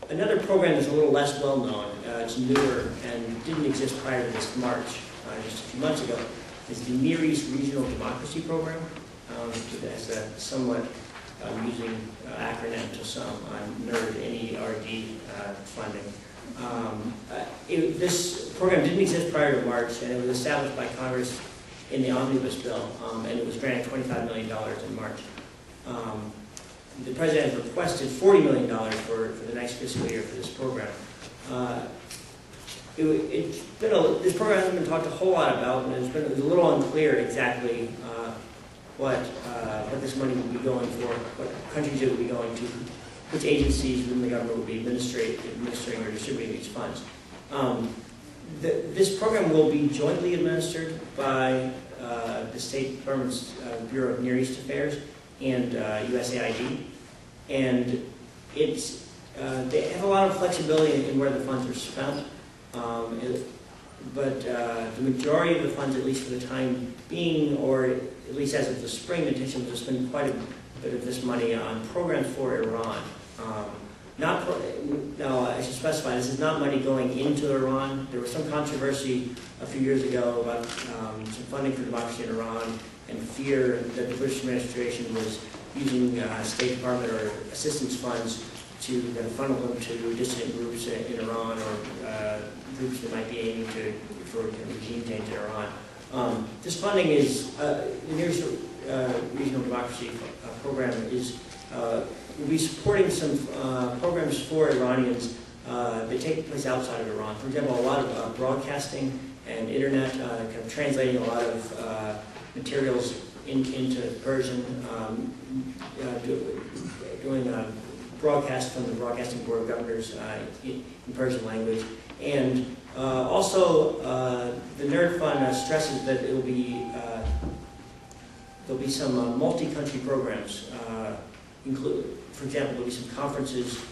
Another program that's a little less well known, it's newer and didn't exist prior to this March, just a few months ago, is the Near East Regional Democracy Program. It has a somewhat, using acronym to some, NERD, N-E-R-D funding. This program didn't exist prior to March, and it was established by Congress in the omnibus bill, and it was granted $25 million in March. The President has requested $40 million for the next fiscal year for this program. This program hasn't been talked a whole lot about, and it was a little unclear exactly what this money would be going for, what countries it would be going to, which agencies within the government would be administering or distributing these funds. This program will be jointly administered by the State Department's Bureau of Near East Affairs and USAID, and they have a lot of flexibility in where the funds are spent, but the majority of the funds, at least for the time being, or at least as of the spring, the intention was to spend quite a bit of this money on programs for Iran. Now, I should specify, this is not money going into Iran. There was some controversy a few years ago about some funding for democracy in Iran, and fear that the Bush administration was using State Department or assistance funds to funnel them to dissident groups in Iran, or groups that might be aiming for regime change in Iran. This funding is, the Near East Regional Democracy Program will be supporting some programs for Iranians that take place outside of Iran. For example, a lot of broadcasting and internet, kind of translating a lot of materials into Persian, doing a broadcast from the Broadcasting Board of Governors in Persian language. And also, the NERD Fund stresses that there'll be some multi-country programs. For example, there'll be some conferences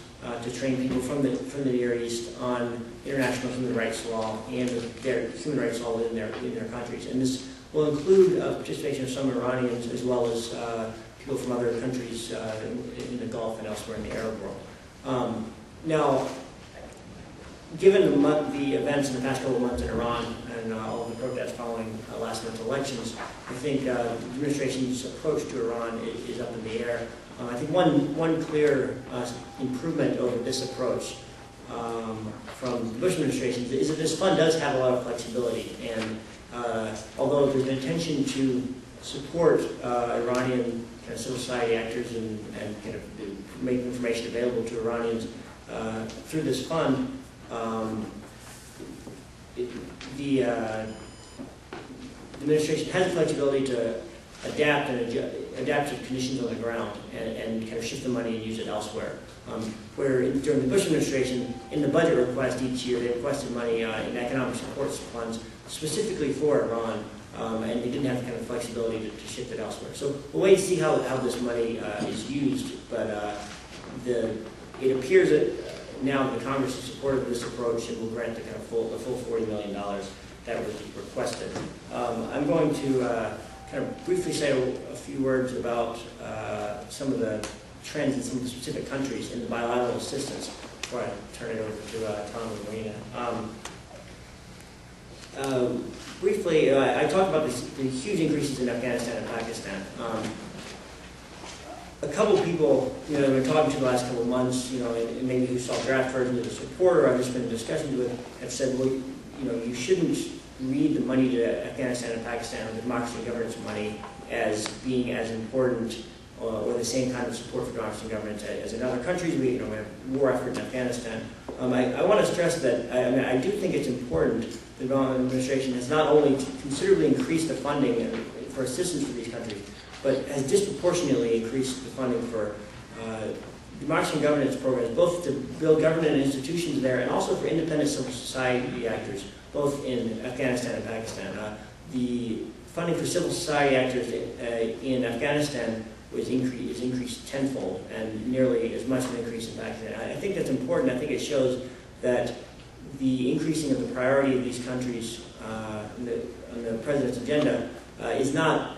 to train people from the Near East on international human rights law and their human rights law in their countries. And this will include participation of some Iranians as well as people from other countries in the Gulf and elsewhere in the Arab world. Now, given the events in the past couple of months in Iran and all of the protests following last month's elections, I think the administration's approach to Iran is up in the air. I think one clear improvement over this approach from the Bush administration is that this fund does have a lot of flexibility, and although there's an intention to support Iranian kind of civil society actors and kind of make information available to Iranians through this fund, the administration has the flexibility to adapt to conditions on the ground and kind of shift the money and use it elsewhere. Where during the Bush administration, in the budget request each year, they requested money in economic support funds specifically for Iran, and they didn't have the kind of flexibility to shift it elsewhere. So we'll wait to see how this money is used, but it appears that now the Congress is supportive of this approach and will grant the full $40 million that was requested. I'm going to kind of briefly say a few words about some of the trends in some of the specific countries in the bilateral assistance before I turn it over to Tom and Marina. Briefly, I talked about the huge increases in Afghanistan and Pakistan. A couple people, I've been talking to the last couple of months, and maybe who saw draft versions of this report, or I've just been in discussions with, have said, well, you shouldn't read the money to Afghanistan and Pakistan, the democracy and governance money, as being as important or the same kind of support for democracy and governance as in other countries. We have war effort in Afghanistan. I want to stress that I do think it's important. The Obama administration has not only considerably increased the funding for assistance for these countries, but has disproportionately increased the funding for democracy and governance programs, both to build government institutions there and also for independent civil society actors, both in Afghanistan and Pakistan. The funding for civil society actors in Afghanistan is increased tenfold, and nearly as much an increase in Pakistan. I think that's important. I think it shows that the increasing of the priority of these countries on the President's agenda is not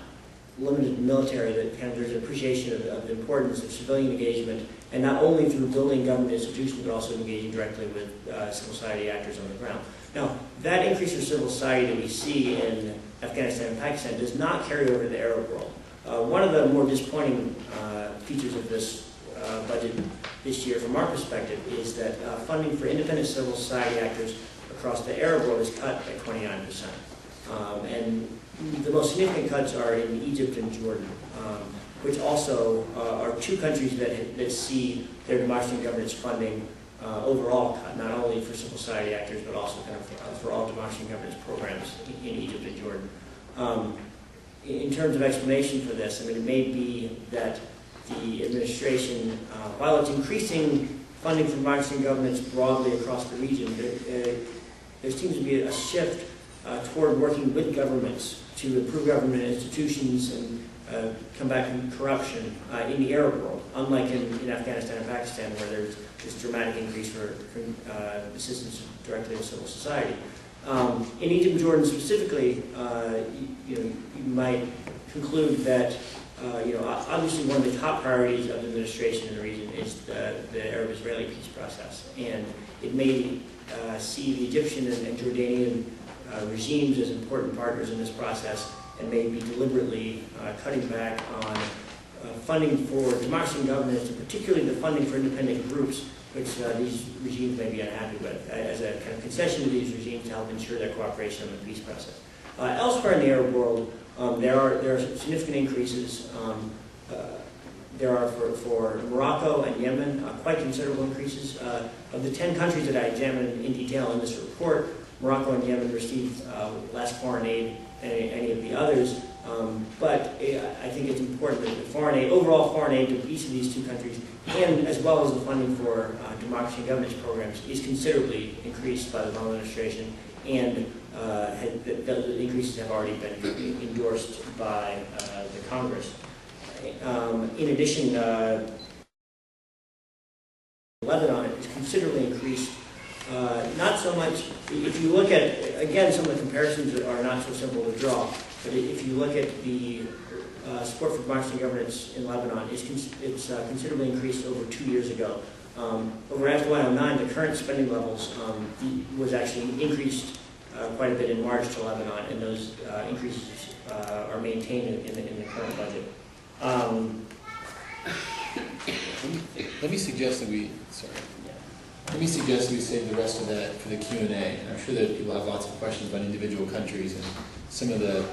limited to military, that kind of there's an appreciation of the importance of civilian engagement and not only through building government institutions, but also engaging directly with civil society actors on the ground. Now, that increase in civil society that we see in Afghanistan and Pakistan does not carry over to the Arab world. One of the more disappointing features of this budget this year, from our perspective, is that funding for independent civil society actors across the Arab world is cut by 29%. And the most significant cuts are in Egypt and Jordan, which also are two countries that see their democracy and governance funding overall cut, not only for civil society actors, but also kind of for all democracy and governance programs in Egypt and Jordan. In terms of explanation for this, I mean, it may be that the administration, while it's increasing funding for democracy and governance broadly across the region, there seems to be a shift toward working with governments to improve government institutions and combat corruption in the Arab world, unlike in Afghanistan and Pakistan, where there's this dramatic increase for assistance directly to civil society. In Egypt and Jordan specifically, you might conclude that obviously one of the top priorities of the administration in the region is the Arab-Israeli peace process, and it may see the Egyptian and Jordanian regimes as important partners in this process, and may be deliberately cutting back on funding for democracy and governance, and particularly the funding for independent groups, which these regimes may be unhappy with, as a kind of concession to these regimes to help ensure their cooperation in the peace process. Elsewhere in the Arab world, there are significant increases. There are for Morocco and Yemen quite considerable increases. Of the 10 countries that I examined in detail in this report, Morocco and Yemen received less foreign aid than any of the others. But I think it's important that the overall foreign aid to each of these two countries, and as well as the funding for democracy and governance programs, is considerably increased by the Obama administration, and the increases have already been endorsed by the Congress. In addition, Lebanon is considerably increased. Not so much, if you look at, again, some of the comparisons that are not so simple to draw, but if you look at the support for democracy and governance in Lebanon, it's considerably increased over 2 years ago. Over FY2009, the current spending levels was actually increased quite a bit in March to Lebanon, and those increases are maintained in the current budget. Let me suggest that we save the rest of that for the Q&A. I'm sure that people have lots of questions about individual countries and some of the